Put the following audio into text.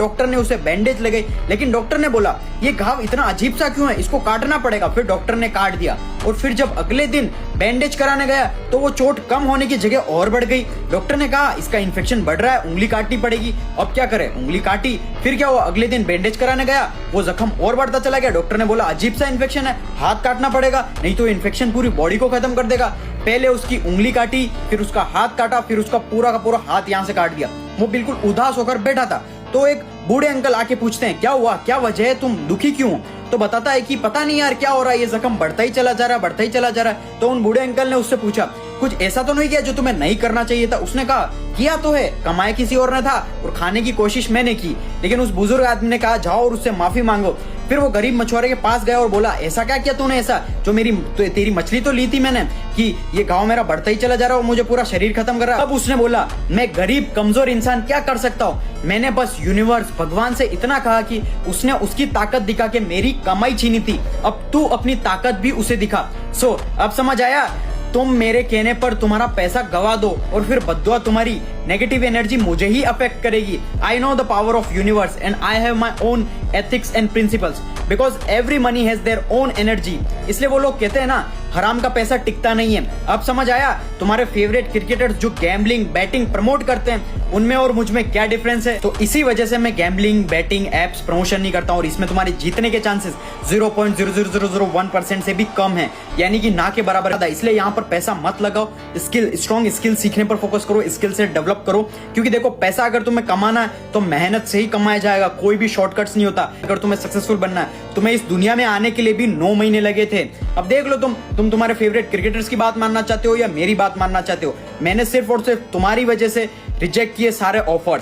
Doctor ने उसे bandage लगाई, लेकिन डॉक्टर ने बोला ये घाव इतना अजीब सा क्यों है, इसको काटना पड़ेगा। फिर डॉक्टर ने काट दिया और फिर जब अगले दिन बैंडेज कराने गया तो वो चोट कम होने की जगह और बढ़ गई। डॉक्टर ने कहा इसका इन्फेक्शन बढ़ रहा है, उंगली काटनी पड़ेगी। अब क्या करे, उंगली काटी। फिर क्या हुआ, अगले दिन बैंडेज कराने गया, वो जख्म और बढ़ता चला गया। डॉक्टर ने बोला अजीब सा इन्फेक्शन है, हाथ काटना पड़ेगा, नहीं तो इन्फेक्शन पूरी बॉडी को खत्म कर देगा। पहले उसकी उंगली काटी, फिर उसका हाथ काटा, फिर उसका पूरा का पूरा हाथ यहाँ से काट दिया। वो बिल्कुल उदास होकर बैठा था। तो एक बूढ़े अंकल आके पूछते हैं क्या हुआ, क्या वजह है, तुम दुखी क्यों हो? तो बताता है कि पता नहीं यार क्या हो रहा है, ये जख्म बढ़ता ही चला जा रहा है, बढ़ता ही चला जा रहा है। तो उन बूढ़े अंकल ने उससे पूछा कुछ ऐसा तो नहीं किया जो तुम्हें नहीं करना चाहिए था? उसने कहा किया तो है, कमाया किसी और ने था और खाने की कोशिश मैंने की। लेकिन उस बुजुर्ग आदमी ने कहा जाओ और उससे माफी मांगो। फिर वो गरीब मछुआरे के पास गया और बोला ऐसा क्या किया तूने, ऐसा जो तेरी मछली तो ली थी मैंने, कि ये घाव मेरा बढ़ता ही चला जा रहा है और मुझे पूरा शरीर खत्म कर रहा है। अब उसने बोला मैं गरीब कमजोर इंसान क्या कर सकता हूँ, मैंने बस यूनिवर्स भगवान से इतना कहा कि उसने उसकी ताकत दिखा के मेरी कमाई छीनी थी, अब तू अपनी ताकत भी उसे दिखा। सो अब समझ आया, तुम मेरे कहने पर तुम्हारा पैसा गवा दो और फिर बद्दुआ तुम्हारी नेगेटिव एनर्जी मुझे ही अफेक्ट करेगी। I know the power of universe and I have my own ethics and principles because every money has their own energy. इसलिए वो लोग कहते हैं ना हराम का पैसा टिकता नहीं है। अब समझ आया तुम्हारे फेवरेट क्रिकेटर्स जो गैम्बलिंग बैटिंग प्रमोट करते हैं उनमें और मुझ में क्या डिफरेंस है। तो इसी वजह से मैं गैम्बलिंग बैटिंग एप्स प्रमोशन नहीं करता हूँ और इसमें तुम्हारे जीतने के चांसेस 0.00001% से भी कम है, यानी कि ना के बराबर है। इसलिए यहाँ पर पैसा मत लगाओ, स्किल स्ट्रॉन्ग स्किल सीखने पर फोकस करो, स्किल से डेवलप करो। क्योंकि देखो पैसा अगर तुम्हें कमाना है तो मेहनत से ही कमाया जाएगा, कोई भी शॉर्टकट्स नहीं होता। अगर तुम्हें सक्सेसफुल बनना है, तुम्हें इस दुनिया में आने के लिए भी 9 महीने लगे थे। अब देख लो तुम तुम्हारे फेवरेट क्रिकेटर्स की बात मानना चाहते हो या मेरी बात मानना चाहते हो। मैंने सिर्फ और सिर्फ तुम्हारी वजह से रिजेक्ट किए सारे ऑफर्स।